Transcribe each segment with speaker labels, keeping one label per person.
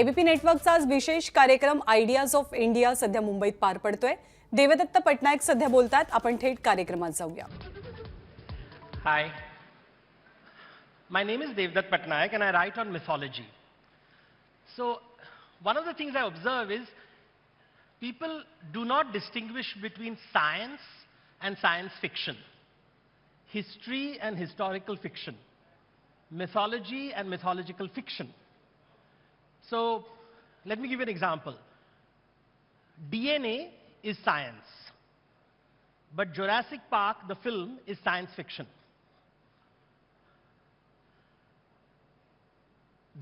Speaker 1: ABP नेटवर्कचा आज विशेष कार्यक्रम आयडियाज ऑफ इंडिया सध्या मुंबईत पार पडतोय. देवदत्त पटनायक सध्या बोलतात. आपण थेट कार्यक्रमात जाऊया.
Speaker 2: Hi, my name is Devdutt Patnaik and I write on mythology. So, one of the things I observe is people do not distinguish between science and science fiction, history and historical fiction, mythology and mythological fiction. So, let me give you an example. DNA is science, but Jurassic Park, the film, is science fiction.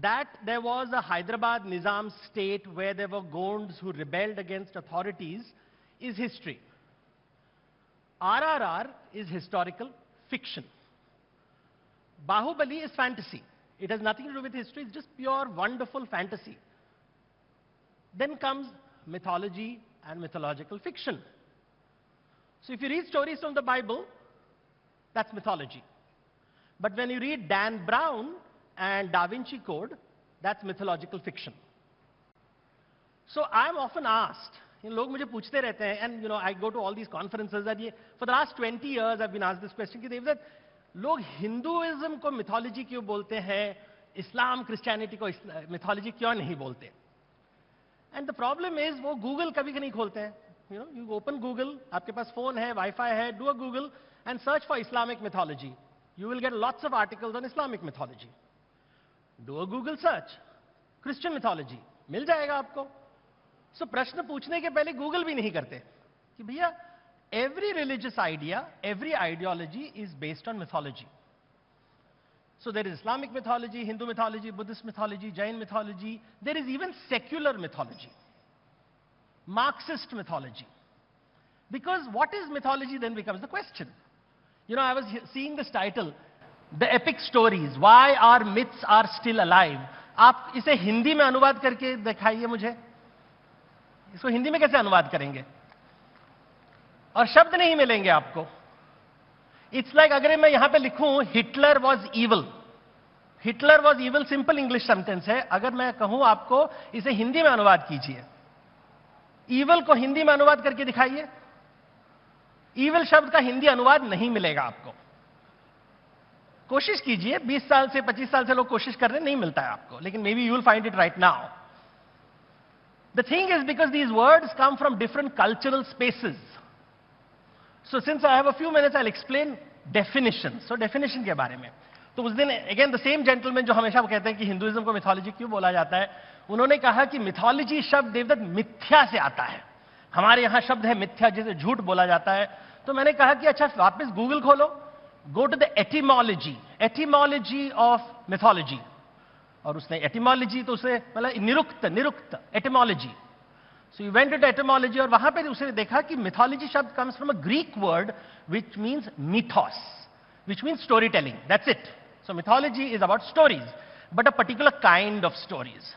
Speaker 2: That there was a Hyderabad Nizam state where there were Gonds who rebelled against authorities is history. RRR is historical fiction. Bahubali is fantasy. It has nothing to do with history, it's just pure, wonderful fantasy. Then comes mythology and mythological fiction. So if you read stories from the Bible, that's mythology. But when you read Dan Brown and Da Vinci Code, that's mythological fiction. So I'm often asked, लोग मुझे पूछते रहते हैं, and I go to all these conferences, that for the last 20 years I've been asked this question कि Devdutt, लोग Hinduism को mythology क्यों बोलते हैं, इस्लाम क्रिश्चियनिटी को मिथोलॉजी क्यों नहीं बोलते? एंड द प्रॉब्लम इज वो गूगल कभी नहीं खोलते हैं. यू ओपन गूगल, आपके पास फोन है, वाईफाई है, do a Google and search for Islamic mythology. You will get lots of articles on Islamic mythology. Do a Google search Christian mythology, मिल जाएगा आपको. सो प्रश्न पूछने के पहले गूगल भी नहीं करते कि भैया every religious idea, every ideology is based on mythology. So there is Islamic mythology, Hindu mythology, Buddhist mythology, Jain mythology. There is even secular mythology, Marxist mythology. Because what is mythology then becomes the question. I was seeing this title, The Epic Stories, Why Our Myths Are Still Alive. आप इसे हिंदी में अनुवाद करके दिखाइए मुझे. इसको हिंदी में कैसे अनुवाद करेंगे? और शब्द नहीं मिलेंगे आपको. इट्स लाइक अगर मैं यहां पे लिखूं Hitler was evil. Hitler was evil simple English sentence है. अगर मैं कहूं आपको इसे हिंदी में अनुवाद कीजिए, इवल को हिंदी में अनुवाद करके दिखाइए, इवल शब्द का हिंदी अनुवाद नहीं मिलेगा आपको. कोशिश कीजिए, 20 साल से 25 साल से लोग कोशिश कर रहे हैं, नहीं मिलता है आपको, लेकिन may be you will find it right now. The thing is because these words come from different cultural spaces. So since I have a few minutes, I'll explain definition. So definition के बारे में. तो उस दिन again the same gentleman जो हमेशा कहते हैं कि हिंदुइज्म को मिथोलॉजी क्यों बोला जाता है, उन्होंने कहा कि मिथोलॉजी शब्द देवदत्त मिथ्या से आता है. हमारे यहां शब्द है मिथ्या, जिसे झूठ बोला जाता है. तो मैंने कहा कि अच्छा वापस गूगल खोलो, go to the etymology of mythology. और उसने एटिमोलॉजी तो उसे मतलब निरुक्त etymology. So you went into etymology और वहां पे उसने देखा कि mythology शब्द comes from a Greek word which means mythos, which means storytelling. That's it. So mythology is about stories, but a particular kind of stories.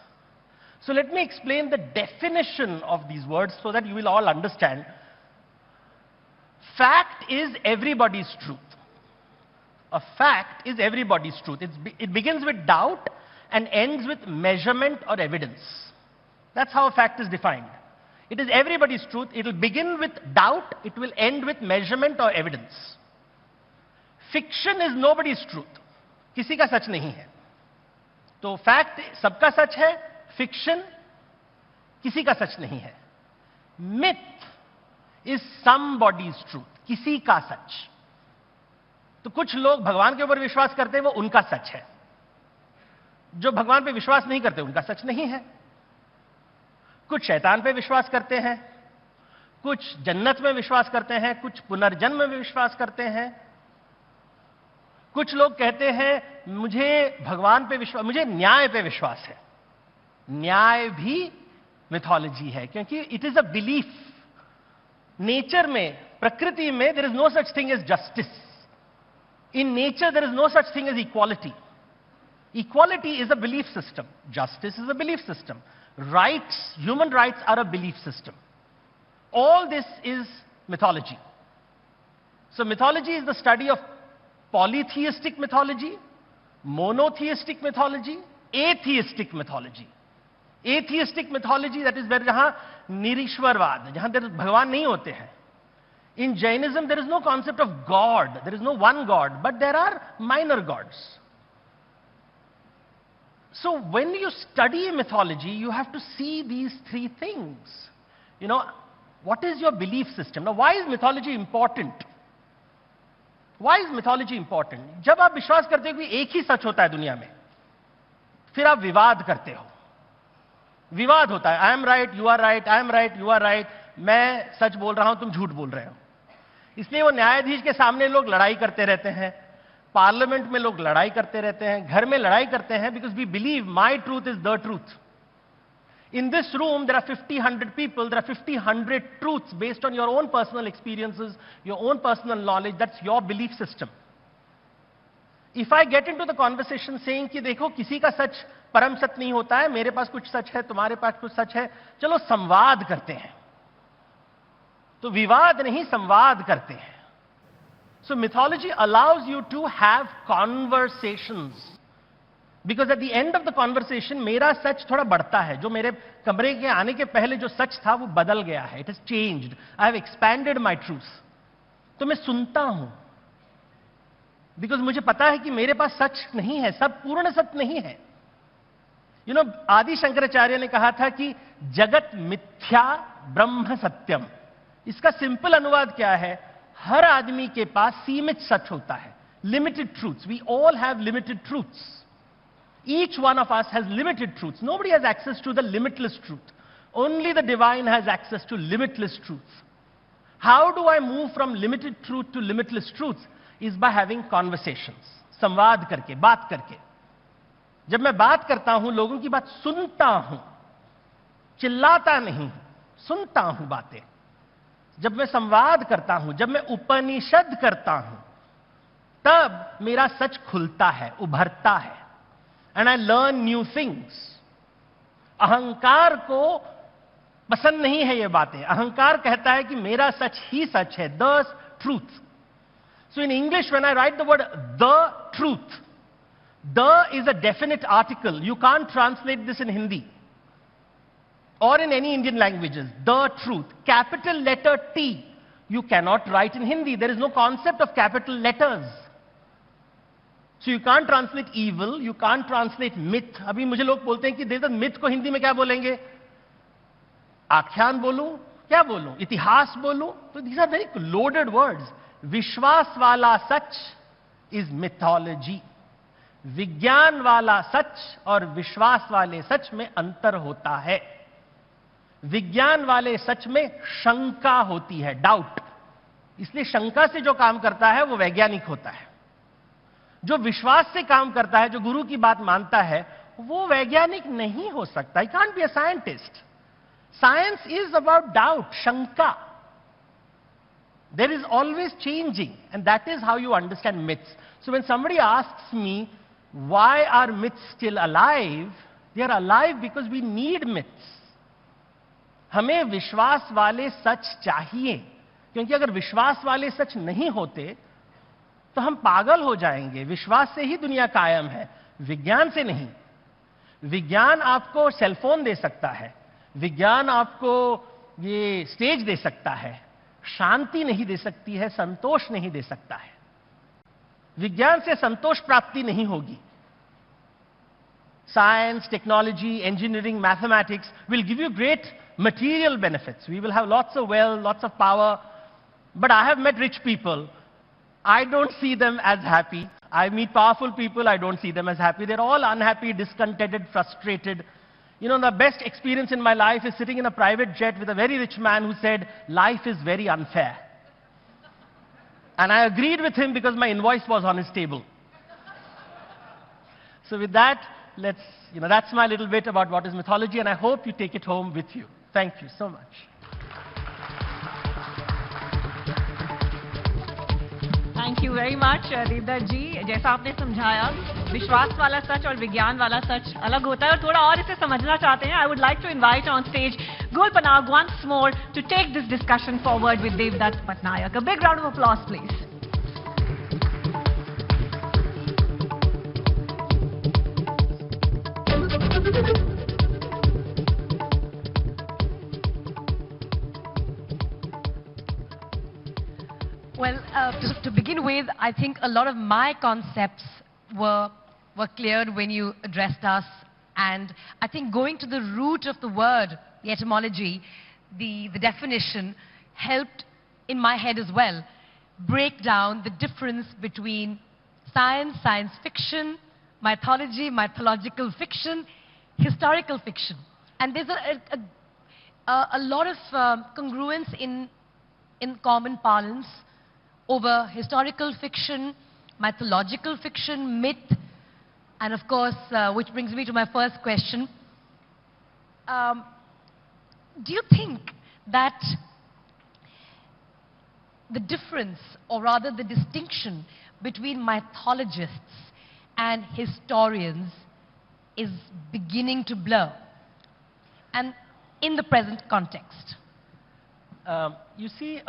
Speaker 2: So let me explain the definition of these words so that you will all understand. Fact is everybody's truth. A fact is everybody's truth. It begins with doubt and ends with measurement or evidence. That's how a fact is defined. It is everybody's truth. It will begin with doubt. It will end with measurement or evidence. Fiction is nobody's truth. किसी का सच नहीं है. तो fact सबका सच है, fiction किसी का सच नहीं है. मिथ इज समबॉडीज ट्रूथ, किसी का सच. तो कुछ लोग भगवान के ऊपर विश्वास करते हैं, वो उनका सच है. जो भगवान पे विश्वास नहीं करते, उनका सच नहीं है. कुछ शैतान पे विश्वास करते हैं, कुछ जन्नत में विश्वास करते हैं, कुछ पुनर्जन्म में विश्वास करते हैं. कुछ लोग कहते हैं मुझे भगवान पे विश्वास, मुझे न्याय पे विश्वास है. न्याय भी मिथोलॉजी है, क्योंकि it is a belief. Nature में, प्रकृति में there is no such thing as justice. In nature there is no such thing as equality. Equality is a belief system. Justice is a belief system. Rights, human rights are a belief system. All this is mythology. So mythology is the study of polytheistic mythology, monotheistic mythology, atheistic mythology. Atheistic mythology, that is where जहां निरीश्वरवाद, जहां भगवान नहीं होते हैं. In Jainism, there is no concept of God. There is no one God, but there are minor gods. So when you study mythology, you have to see these three things. You know, what is your belief system? Now, why is mythology important? Why is mythology important? जब आप विश्वास करते हो कि एक ही सच होता है दुनिया में, फिर आप विवाद करते हो. विवाद होता है, I am right, you are right, I am right, you are right. मैं सच बोल रहा हूं, तुम झूठ बोल रहे हो. इसलिए वो न्यायाधीश के सामने लोग लड़ाई करते रहते हैं, पार्लियामेंट में लोग लड़ाई करते रहते हैं, घर में लड़ाई करते हैं, because we believe my truth is the truth. In this room, there are 50, 100 people, there are 50, 100 truths based on your own personal experiences, your own personal knowledge. That's your belief system. If I get into the conversation saying कि देखो किसी का सच परम सत्य नहीं होता है, मेरे पास कुछ सच है, तुम्हारे पास कुछ सच है, चलो संवाद करते हैं, तो विवाद नहीं संवाद करते हैं. So mythology allows you to have conversations. Because at the end of the conversation, मेरा सच थोड़ा बढ़ता है. जो मेरे कमरे के आने के पहले जो सच था वो बदल गया है. It has changed. I have expanded my truth. तो मैं सुनता हूं. Because मुझे पता है कि मेरे पास सच नहीं है, सब पूर्ण सत्य नहीं है. You know, आदि शंकराचार्य ने कहा था कि जगत मिथ्या ब्रह्म सत्यम. इसका सिंपल अनुवाद क्या है? हर आदमी के पास सीमित सच होता है, limited truths. We all have limited truths. Each one of us has limited truths. Nobody has access to the limitless truth. Only the divine has access to limitless truth. How do I move from limited truth to limitless truth? Is by having conversations. संवाद करके, बात करके. जब मैं बात करता हूं, लोगों की बात सुनता हूं, चिल्लाता नहीं, सुनता हूं बातें. जब मैं संवाद करता हूं, जब मैं उपनिषद करता हूं, तब मेरा सच खुलता है, उभरता है. And I learn new things. अहंकार को पसंद नहीं है ये बातें. अहंकार कहता है कि मेरा सच ही सच है, the truth. So in English when I right the word the truth, the is a definite article. You can't translate this in Hindi or in any Indian languages. The truth. Capital letter T you cannot write in Hindi. There is no concept of capital letters. So you can't translate evil, you can't translate myth. अभी मुझे लोग बोलते हैं कि देखो myth को हिंदी में क्या बोलेंगे? आख्यान बोलूं, क्या बोलूं? इतिहास बोलूं? तो these are very loaded words. विश्वास वाला सच is mythology. विज्ञान वाला सच और विश्वास वाले सच में अंतर होता है. विज्ञान वाले सच में शंका होती है, डाउट. इसलिए शंका से जो काम करता है वो वैज्ञानिक होता है. जो विश्वास से काम करता है, जो गुरु की बात मानता है, वो वैज्ञानिक नहीं हो सकता. He can't be a scientist. Science is about doubt, शंका. There is always changing, and that is how you understand myths. So when somebody asks me why are myths still alive, they are alive because we need myths. हमें विश्वास वाले सच चाहिए, क्योंकि अगर विश्वास वाले सच नहीं होते तो हम पागल हो जाएंगे. विश्वास से ही दुनिया कायम है, विज्ञान से नहीं. विज्ञान आपको सेलफोन दे सकता है, विज्ञान आपको ये स्टेज दे सकता है, शांति नहीं दे सकती है, संतोष नहीं दे सकता है. विज्ञान से संतोष प्राप्ति नहीं होगी. Science, technology, engineering, mathematics will give you great material benefits. We will have lots of wealth, lots of power. But I have met rich people. I don't see them as happy. I meet powerful people. I don't see them as happy. They're all unhappy, discontented, frustrated. You know, the best experience in my life is sitting in a private jet with a very rich man who said, life is very unfair. And I agreed with him because my invoice was on his table. So with that, that's my little bit about what is mythology, and I hope you take it home with you. Thank you so much.
Speaker 3: Thank you very much, Devdutt जी. जैसा आपने समझाया, विश्वास वाला सच और विज्ञान वाला सच अलग होता है, और थोड़ा और इसे समझना चाहते हैं. I would like to invite on stage Gul Panag once more to take this discussion forward with Devdutt Patnaik. A big round of applause, please.
Speaker 4: Well, to begin with, I think a lot of my concepts were cleared when you addressed us. And I think going to the root of the word, the etymology, the definition, helped in my head as well break down the difference between science, science fiction, mythology, mythological fiction, historical fiction. And there's a lot of congruence in common parlance over historical fiction, mythological fiction, myth, and of course, which brings me to my first question. Do you think that the difference, or rather the distinction between mythologists and historians is beginning to blur? And in the present context?
Speaker 2: You see,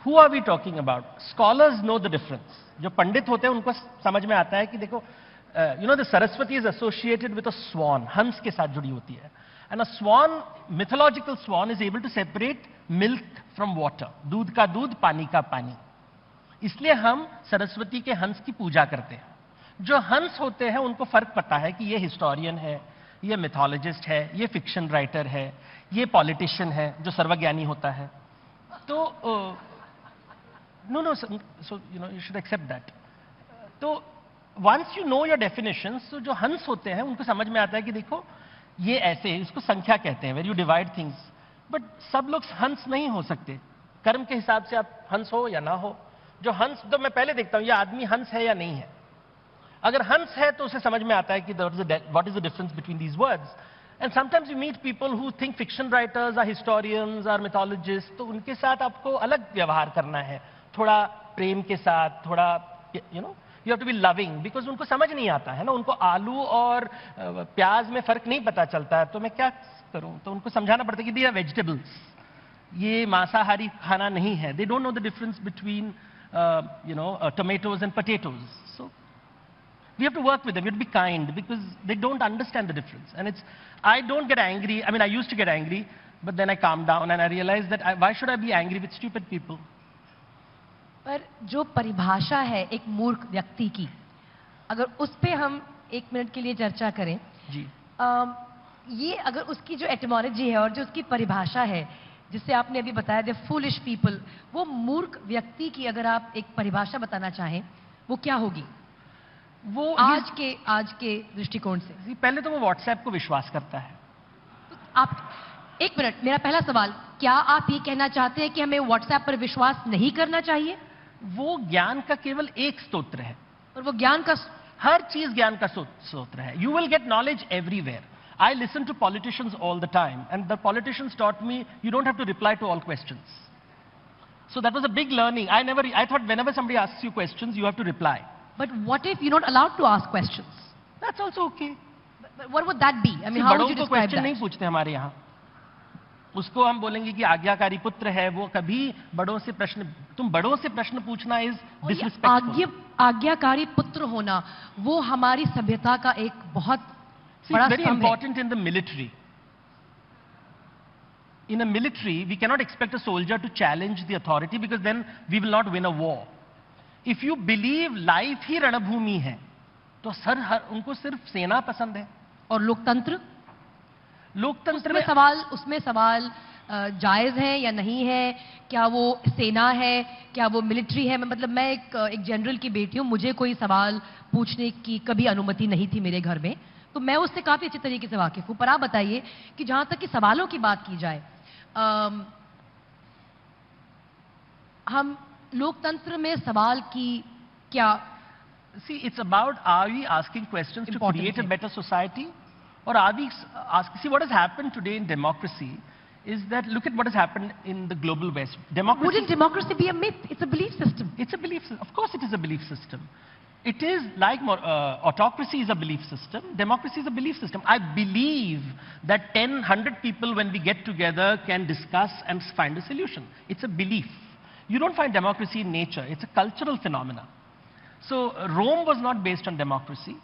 Speaker 2: who are we talking about? Scholars know the difference. जो पंडित होते हैं उनको समझ में आता है कि देखो, you know, the Saraswati is associated with a swan, हंस के साथ जुड़ी होती है. And a swan, mythological swan, is able to separate milk from water. दूध का दूध, पानी का पानी. इसलिए हम सरस्वती के हंस की पूजा करते हैं. जो हंस होते हैं उनको फर्क पता है कि ये हिस्टोरियन है, ये मिथोलॉजिस्ट है, ये फिक्शन राइटर है, ये पॉलिटिशियन है जो सर्वज्ञानी होता है. तो no, so you know, you should accept that. तो once you know your definitions, तो जो हंस होते हैं उनको समझ में आता है कि देखो ये ऐसे है, इसको संख्या कहते हैं, where you divide things. But सब लोग हंस नहीं हो सकते. कर्म के हिसाब से आप हंस हो या ना हो. जो हंस, तो मैं पहले देखता हूं ये आदमी हंस है या नहीं है. अगर हंस है तो उसे समझ में आता है कि what is the difference between these words. And sometimes you meet people who think fiction writers are historians, are mythologists. तो उनके साथ आपको अलग व्यवहार करना है. थोड़ा प्रेम के साथ, थोड़ा, you know, you have to be loving, because उनको समझ नहीं आता है ना, उनको आलू और प्याज में फर्क नहीं पता चलता है. तो मैं क्या करूं? तो उनको समझाना पड़ता है कि they are vegetables. ये मांसाहारी खाना नहीं है. They don't know the difference between you know, tomatoes and potatoes. So we have to work with them. We have to be kind, because they don't understand the difference. And I don't get angry. I mean, I used to get angry, but then I calmed down and I realized that why should I be angry with stupid people?
Speaker 4: पर जो परिभाषा है एक मूर्ख व्यक्ति की, अगर उस पे हम एक मिनट के लिए चर्चा करें
Speaker 2: जी.
Speaker 4: ये अगर उसकी जो एटिमोलॉजी है और जो उसकी परिभाषा है जिससे आपने अभी बताया, द फूलिश पीपल, वो मूर्ख व्यक्ति की अगर आप एक परिभाषा बताना चाहें, वो क्या होगी? वो आज के दृष्टिकोण से.
Speaker 2: पहले तो वो व्हाट्सएप को विश्वास करता है.
Speaker 4: तो आप एक मिनट, मेरा पहला सवाल, क्या आप ये कहना चाहते हैं कि हमें व्हाट्सएप पर विश्वास नहीं करना चाहिए?
Speaker 2: वो ज्ञान का केवल एक स्तोत्र है.
Speaker 4: और वो ज्ञान का,
Speaker 2: हर चीज ज्ञान का स्तोत्र है. You will get knowledge everywhere. I listen to politicians all the time, and the politicians taught me you don't have to reply to all questions. So that was a big learning. I thought whenever somebody asks you questions, you have to reply.
Speaker 4: But what if you're not allowed to ask questions?
Speaker 2: That's also okay.
Speaker 4: But what would that be? I mean, how would you describe that?
Speaker 2: question नहीं पूछते हमारे यहाँ. उसको हम बोलेंगे कि आज्ञाकारी पुत्र है, वो कभी बड़ों से प्रश्न, तुम बड़ों से प्रश्न पूछना is disrespectful.
Speaker 4: आज्ञाकारी पुत्र होना, वो हमारी सभ्यता का एक बहुत बड़ा
Speaker 2: very important in the military. In a military, we cannot expect a soldier to challenge the authority, because then we will not win a war. If you believe life ही रणभूमि है, तो उनको सिर्फ सेना पसंद है.
Speaker 4: और लोकतंत्र में उसमें सवाल जायज है या नहीं है? क्या वो सेना है, क्या वो मिलिट्री है? मतलब मैं एक जनरल की बेटी हूँ, मुझे कोई सवाल पूछने की कभी अनुमति नहीं थी मेरे घर में, तो मैं उससे काफी अच्छी तरीके से वाकिफ हूँ. पर आप बताइए कि जहां तक कि सवालों की बात की जाए, हम लोकतंत्र में सवाल की क्या?
Speaker 2: See, it's about, are we asking questions to create a better society, or are we asking? See, what has happened today in democracy is that, look at what has happened in the global West. Democracy.
Speaker 4: Wouldn't democracy be a myth? It's a belief system.
Speaker 2: It's a belief system. Of course, it is a belief system. It is like autocracy is a belief system. Democracy is a belief system. I believe that 10, 100 people, when we get together, can discuss and find a solution. It's a belief. You don't find democracy in nature. It's a cultural phenomenon. So Rome was not based on democracy.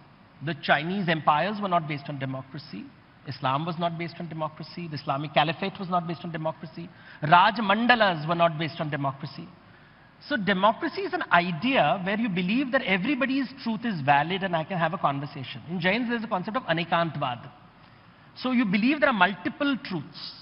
Speaker 2: The Chinese empires were not based on democracy. Islam was not based on democracy. The Islamic Caliphate was not based on democracy. Raj Mandalas were not based on democracy. So democracy is an idea where you believe that everybody's truth is valid and I can have a conversation. In Jains, there's a concept of anekantvad. So you believe there are multiple truths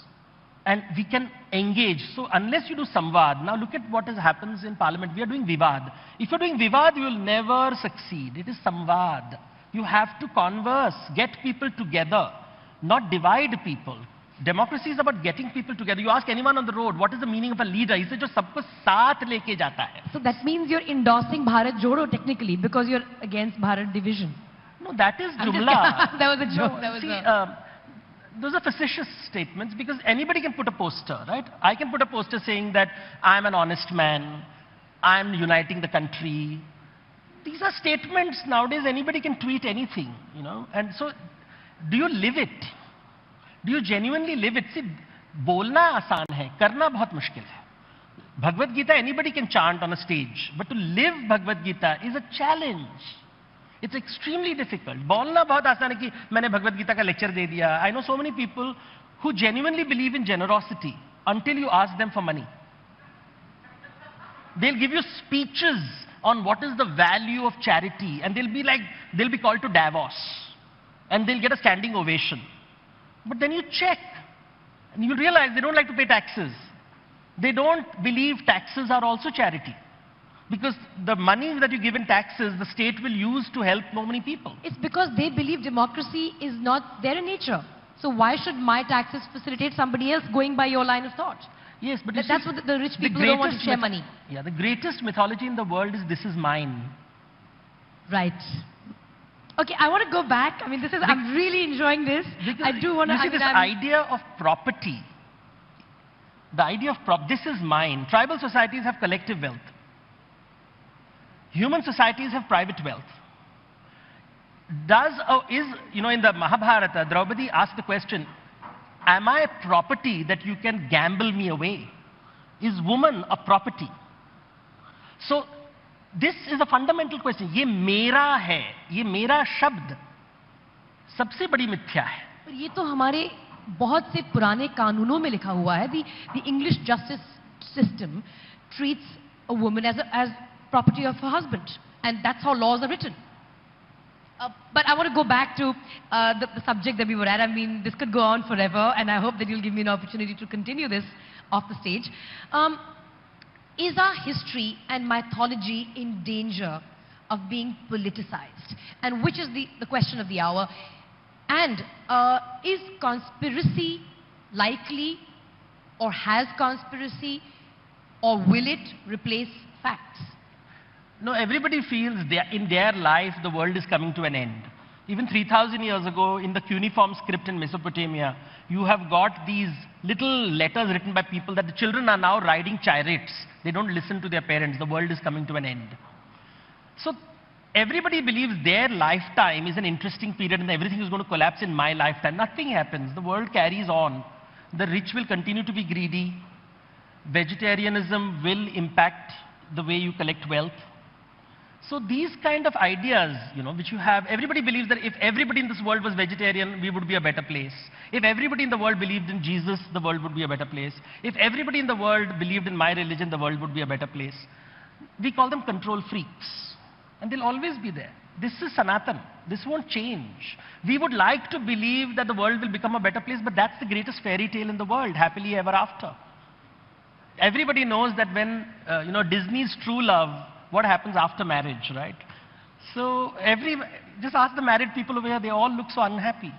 Speaker 2: and we can engage. So unless you do samvad, now look at what happens in parliament. We are doing vivad. If you're doing vivad, you will never succeed. It is samvad. You have to converse, get people together, not divide people. Democracy is about getting people together. You ask anyone on the road, what is the meaning of a leader? He says, jo sabko saath leke jata hai.
Speaker 4: So that means you're endorsing Bharat Jodo technically because you're against Bharat division.
Speaker 2: No, that is jumla.
Speaker 4: That was a joke.
Speaker 2: No,
Speaker 4: That was
Speaker 2: see, those are facetious statements because anybody can put a poster, right? I can put a poster saying that I'm an honest man, I'm uniting the country. These are statements nowadays, anybody can tweet anything, you know. And so, do you live it? Do you genuinely live it? See, bolna aasan hai, karna bahut mushkil hai. Bhagavad Gita, anybody can chant on a stage, but to live Bhagavad Gita is a challenge. It's extremely difficult. Bolna bahut aasan hai ki maine Bhagavad Gita ka lecture de diya. I know so many people who genuinely believe in generosity until you ask them for money. They'll give you speeches on what is the value of charity, and they'll be called to Davos, and they'll get a standing ovation. But then you check, and you realize they don't like to pay taxes. They don't believe taxes are also charity. Because the money that you give in taxes, the state will use to help so many people.
Speaker 4: It's because they believe democracy is not their nature. So why should my taxes facilitate somebody else going by your line of thought?
Speaker 2: Yes, but
Speaker 4: That's what the rich people don't want to share money.
Speaker 2: Yeah, the greatest mythology in the world is this is mine.
Speaker 4: Right. Okay, I want to go back. I mean, I'm really enjoying this. I do want to...
Speaker 2: You see, this idea of property, the idea of this is mine. Tribal societies have collective wealth. Human societies have private wealth. You know, in the Mahabharata, Draupadi asked the question, am I a property that you can gamble me away? Is woman a property? So, this is a fundamental question. ये मेरा है, ये मेरा शब्द सबसे बड़ी मिथ्या है.
Speaker 4: पर ये तो हमारे बहुत से पुराने कानूनों में लिखा हुआ है. The English justice system treats a woman as property of her husband, and that's how laws are written. But I want to go back to the subject that we were at. I mean, this could go on forever, and I hope that you'll give me an opportunity to continue this off the stage. Is our history and mythology in danger of being politicized? And which is the question of the hour? And is conspiracy likely, or has conspiracy, or will it replace facts?
Speaker 2: No, everybody feels in their life the world is coming to an end. Even 3,000 years ago, in the cuneiform script in Mesopotamia, you have got these little letters written by people that the children are now riding chariots. They don't listen to their parents. The world is coming to an end. So everybody believes their lifetime is an interesting period and everything is going to collapse in my lifetime. Nothing happens. The world carries on. The rich will continue to be greedy. Vegetarianism will impact the way you collect wealth. So these kind of ideas, you know, which you have, everybody believes that if everybody in this world was vegetarian, we would be a better place. If everybody in the world believed in Jesus, the world would be a better place. If everybody in the world believed in my religion, the world would be a better place. We call them control freaks. And they'll always be there. This is Sanatan. This won't change. We would like to believe that the world will become a better place, but that's the greatest fairy tale in the world, happily ever after. Everybody knows that when, you know, Disney's True Love, what happens after marriage, right? So just ask the married people over here, they all look so unhappy.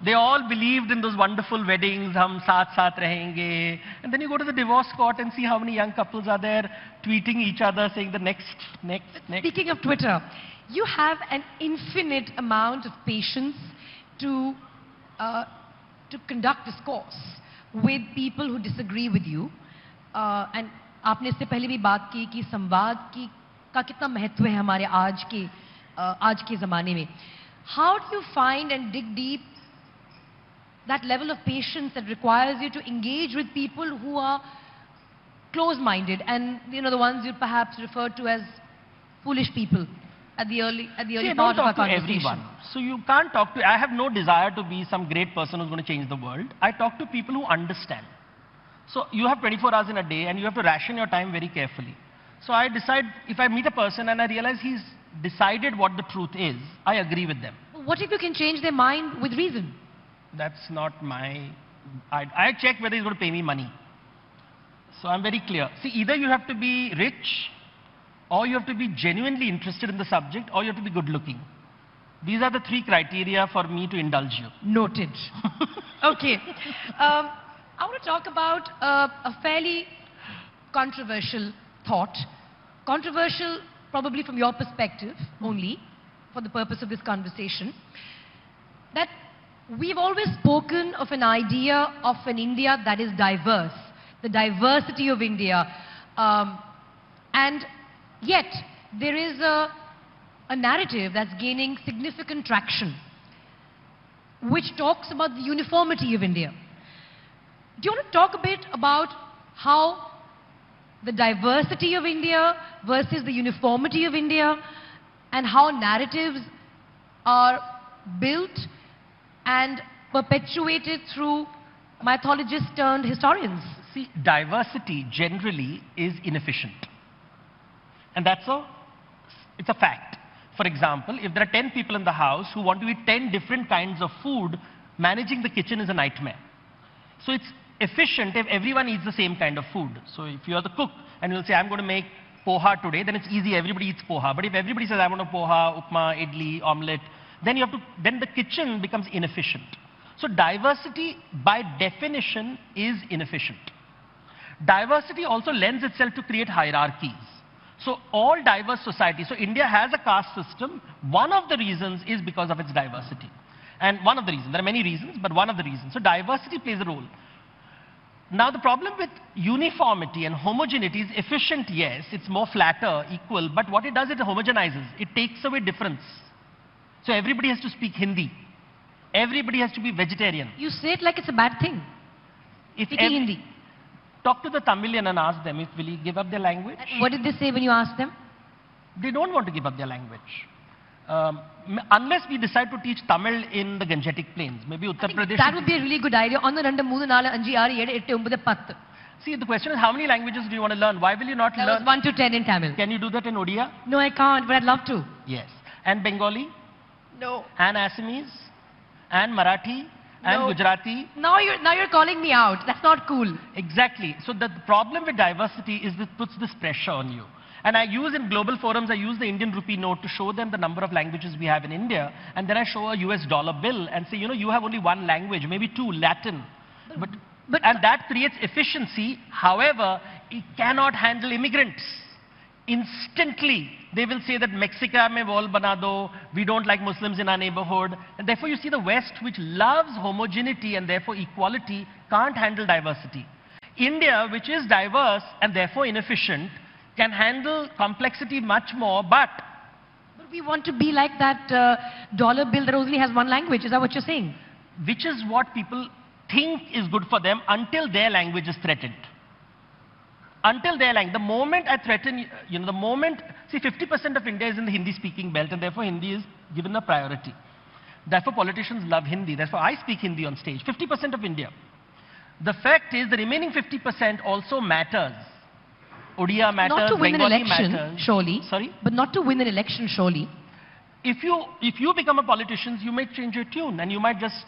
Speaker 2: They all believed in those wonderful weddings, hum saath saath rahenge. And then you go to the divorce court and see how many young couples are there tweeting each other, saying the next.
Speaker 4: Speaking of Twitter, you have an infinite amount of patience to conduct discourse with people who disagree with you. And आपने इससे पहले भी बात की कि संवाद का कितना महत्व है हमारे आज के ज़माने में. How do you find and dig deep that level of patience that requires you to engage with people who are close-minded and, you know, the ones you perhaps refer to as foolish people, at the early
Speaker 2: See, I
Speaker 4: part
Speaker 2: don't
Speaker 4: of our
Speaker 2: talk to
Speaker 4: conversation.
Speaker 2: everyone. So you can't talk to, I have no desire to be some great person who's going to change the world. I talk to people who understand. So you have 24 hours in a day and you have to ration your time very carefully. So I decide, if I meet a person and I realize he's decided what the truth is, I agree with them.
Speaker 4: What if you can change their mind with reason?
Speaker 2: That's not my, I check whether he's going to pay me money. So I'm very clear. See, either you have to be rich, or you have to be genuinely interested in the subject, or you have to be good looking. These are the three criteria for me to indulge you.
Speaker 4: Noted. Okay. I want to talk about a fairly controversial thought. Controversial probably from your perspective only, for the purpose of this conversation. That we've always spoken of an idea of an India that is diverse. The diversity of India. And yet, there is a narrative that's gaining significant traction, which talks about the uniformity of India. Do you want to talk a bit about how the diversity of India versus the uniformity of India, and how narratives are built and perpetuated through mythologists turned historians?
Speaker 2: See, diversity generally is inefficient. And it's a fact. For example, if there are 10 people in the house who want to eat 10 different kinds of food, managing the kitchen is a nightmare. So it's efficient if everyone eats the same kind of food. So if you are the cook and you'll say, I'm going to make poha today, then it's easy, everybody eats poha. But if everybody says, I want a poha, upma, idli, omelette, then the kitchen becomes inefficient. So diversity, by definition, is inefficient. Diversity also lends itself to create hierarchies. So all diverse societies, so India has a caste system. One of the reasons is because of its diversity. And one of the reasons, there are many reasons, but one of the reasons. So diversity plays a role. Now the problem with uniformity and homogeneity is efficient, yes, it's more flatter, equal, but what it does, it homogenizes. It takes away difference. So everybody has to speak Hindi. Everybody has to be vegetarian.
Speaker 4: You say it like it's a bad thing. Speaking Hindi.
Speaker 2: Talk to the Tamilian and ask them if will he give up their language.
Speaker 4: What did they say when you asked them?
Speaker 2: They don't want to give up their language. Unless we decide to teach Tamil in the Gangetic Plains. Maybe Uttar Pradesh.
Speaker 4: That would be a really good idea. On the Randa Mood Nala Anji Ari Ede Ette Umbade Path.
Speaker 2: See, the question is, how many languages do you want to learn? Why will you not
Speaker 4: That
Speaker 2: learn?
Speaker 4: was 1 to 10 in Tamil.
Speaker 2: Can you do that in Odia?
Speaker 4: No, I can't, but I'd love to.
Speaker 2: Yes. And Bengali?
Speaker 4: No.
Speaker 2: And Assamese? And Marathi? And
Speaker 4: No.
Speaker 2: Gujarati?
Speaker 4: Now you're calling me out. That's not cool.
Speaker 2: Exactly. So the problem with diversity is it puts this pressure on you. And I use in global forums, I use the Indian rupee note to show them the number of languages we have in India. And then I show a US dollar bill and say, you know, you have only one language, maybe two, Latin. And that creates efficiency. However, it cannot handle immigrants. Instantly, they will say that Mexico mein wall bana do, we don't like Muslims in our neighborhood. And therefore, you see the West, which loves homogeneity and therefore equality, can't handle diversity. India, which is diverse and therefore inefficient, can handle complexity much more, but
Speaker 4: we want to be like that dollar bill that only has one language. Is that what you're saying?
Speaker 2: which is what people think is good for them until their language is threatened. Until their language. The moment I threaten, the moment, see 50% of India is in the Hindi-speaking belt and therefore Hindi is given a priority. Therefore politicians love Hindi. Therefore I speak Hindi on stage. 50% of India. The fact is the remaining 50% also matters. Odia matters,
Speaker 4: not to win
Speaker 2: Bengali
Speaker 4: an election,
Speaker 2: matters.
Speaker 4: surely.
Speaker 2: Sorry?
Speaker 4: But not to win an election, surely.
Speaker 2: If you become a politician, you might change your tune and you might just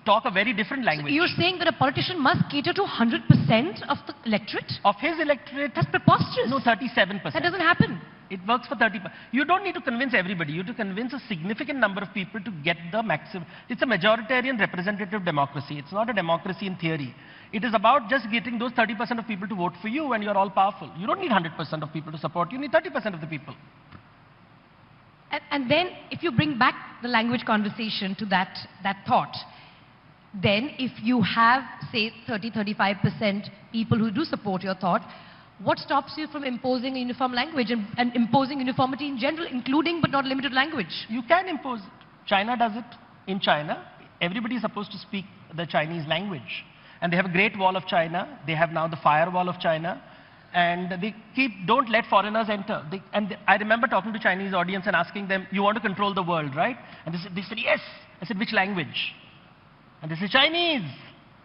Speaker 2: talk a very different language.
Speaker 4: So you're saying that a politician must cater to 100% of the electorate?
Speaker 2: Of his electorate?
Speaker 4: That's preposterous.
Speaker 2: No, 37%.
Speaker 4: That doesn't happen.
Speaker 2: It works for 30%. You don't need to convince everybody. You have to convince a significant number of people to get the maximum. It's a majoritarian representative democracy. It's not a democracy in theory. It is about just getting those 30% of people to vote for you and you're all powerful. You don't need 100% of people to support you. You need 30% of the people.
Speaker 4: And then if you bring back the language conversation to that thought, then if you have, say, 30-35% people who do support your thought, what stops you from imposing a uniform language and imposing uniformity in general, including but not limited language?
Speaker 2: You can impose it. China does it. In China, everybody is supposed to speak the Chinese language. And they have a Great Wall of China. They have now the Firewall of China. And they don't let foreigners enter. I remember talking to Chinese audience and asking them, you want to control the world, right? And they said, yes. I said, which language? And they said, Chinese.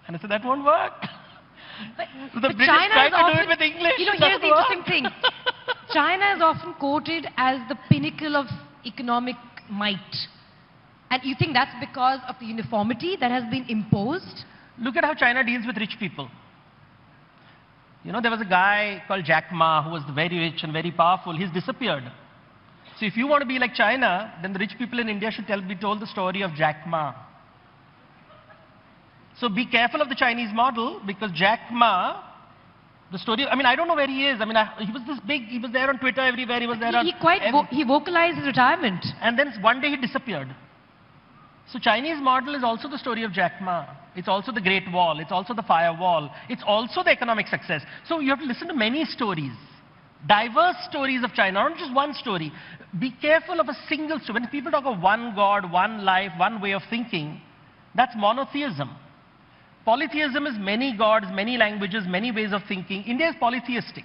Speaker 2: And I said, that won't work. The British
Speaker 4: China
Speaker 2: tried
Speaker 4: is
Speaker 2: to do
Speaker 4: often,
Speaker 2: it with English.
Speaker 4: you know, here's the interesting thing. China is often quoted as the pinnacle of economic might. And you think that's because of the uniformity that has been imposed?
Speaker 2: Look at how China deals with rich people. You know, there was a guy called Jack Ma who was very rich and very powerful. He's disappeared. So if you want to be like China, then the rich people in India should be told the story of Jack Ma. So be careful of the Chinese model, because Jack Ma, the story, I mean, I don't know where he is. I mean, he was this big, he was there on Twitter everywhere, he was there
Speaker 4: He vocalized his retirement.
Speaker 2: And then one day he disappeared. So Chinese model is also the story of Jack Ma. It's also the Great Wall. It's also the firewall. It's also the economic success. So you have to listen to many stories. Diverse stories of China, not just one story. Be careful of a single story. When people talk of one God, one life, one way of thinking, that's monotheism. Polytheism is many gods, many languages, many ways of thinking. India is polytheistic.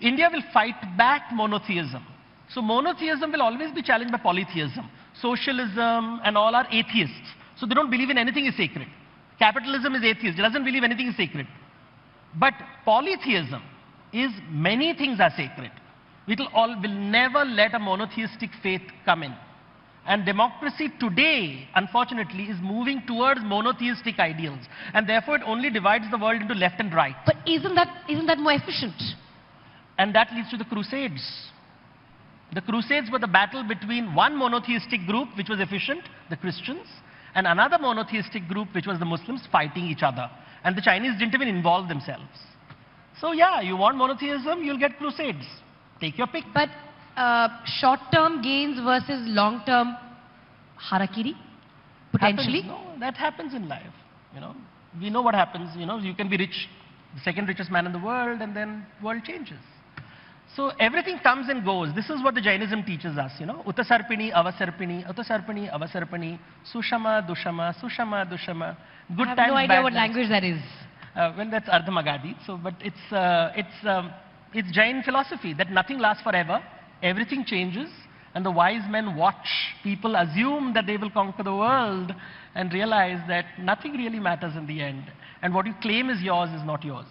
Speaker 2: India will fight back monotheism. So monotheism will always be challenged by polytheism. Socialism and all are atheists. So they don't believe in anything is sacred. Capitalism is atheist. It doesn't believe anything is sacred. But polytheism is many things are sacred. Will never let a monotheistic faith come in. And democracy today, unfortunately, is moving towards monotheistic ideals. And therefore, it only divides the world into left and right.
Speaker 4: But isn't that more efficient?
Speaker 2: And that leads to the Crusades. The Crusades were the battle between one monotheistic group, which was efficient, the Christians, and another monotheistic group, which was the Muslims, fighting each other. And the Chinese didn't even involve themselves. So yeah, you want monotheism, you'll get Crusades. Take your pick.
Speaker 4: But short-term gains versus long-term harakiri, potentially?
Speaker 2: No, that happens in life. You know, we know what happens. You know, you can be rich, the second richest man in the world, and then world changes. So everything comes and goes. This is what the Jainism teaches us, you know. Utasarpini, avasarpini, sushama, dushama, sushama, dushama. Good times,
Speaker 4: I have no idea
Speaker 2: bad
Speaker 4: what
Speaker 2: times.
Speaker 4: language that is.
Speaker 2: Well, that's Ardhamagadi. So, but it's Jain philosophy that nothing lasts forever. Everything changes. And the wise men watch people assume that they will conquer the world and realize that nothing really matters in the end. And what you claim is yours is not yours.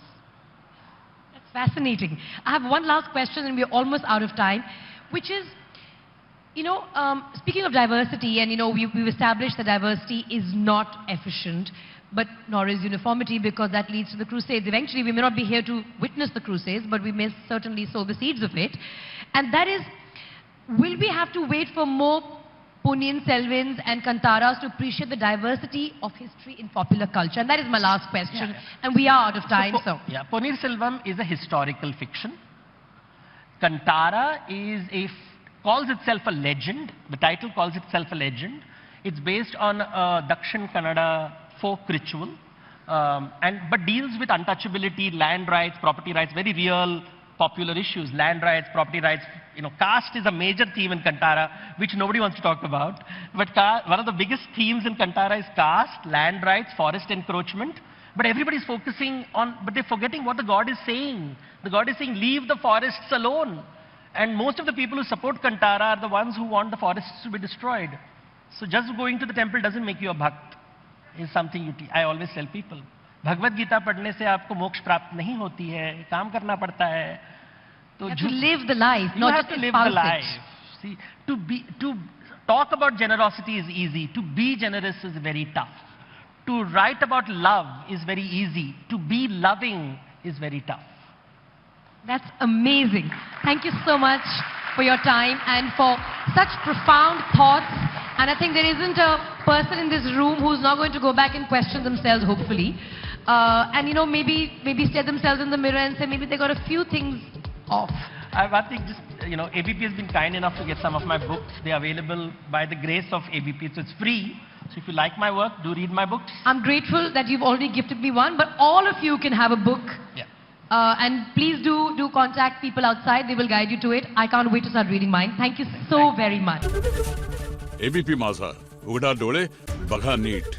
Speaker 4: Fascinating. I have one last question and we're almost out of time, which is, you know, speaking of diversity, and you know, we've established that diversity is not efficient, but nor is uniformity, because that leads to the Crusades. Eventually, we may not be here to witness the Crusades, but we may certainly sow the seeds of it. And that is, will we have to wait for more Punniyin Selvins and Kantaras to appreciate the diversity of history in popular culture? And that is my last question.
Speaker 2: Yeah.
Speaker 4: And we are out of time, so.
Speaker 2: Yeah, Ponniyin Selvam is a historical fiction. Kantara calls itself a legend. The title calls itself a legend. It's based on a Dakshin Kannada folk ritual, but deals with untouchability, land rights, property rights, very real popular issues, land rights, property rights. You know, caste is a major theme in Kantara, which nobody wants to talk about. But one of the biggest themes in Kantara is caste, land rights, forest encroachment. But everybody's focusing on, but they're forgetting what the God is saying. The God is saying, leave the forests alone. And most of the people who support Kantara are the ones who want the forests to be destroyed. So just going to the temple doesn't make you a bhakt. Is something I always tell people. Bhagavad Gita पढ़ने से आपको मोक्ष प्राप्त नहीं होती है, काम करना पड़ता है.
Speaker 4: You have to live the life,
Speaker 2: you
Speaker 4: not
Speaker 2: have
Speaker 4: just
Speaker 2: to live
Speaker 4: espouse
Speaker 2: the life.
Speaker 4: it.
Speaker 2: See, to talk about generosity is easy. To be generous is very tough. To write about love is very easy. To be loving is very tough.
Speaker 4: That's amazing. Thank you so much for your time and for such profound thoughts. And I think there isn't a person in this room who's not going to go back and question themselves, hopefully. And, you know, maybe stare themselves in the mirror and say maybe they got a few things off.
Speaker 2: I think just, you know, ABP has been kind enough to get some of my books. They are available by the grace of ABP, so it's free. So if you like my work, do read my books.
Speaker 4: I'm grateful that you've already gifted me one, but all of you can have a book.
Speaker 2: Yeah.
Speaker 4: And please do contact people outside. They will guide you to it. I can't wait to start reading mine. Thank you so very much.
Speaker 5: ABP Majha, उघडा डोळे बघा NEET.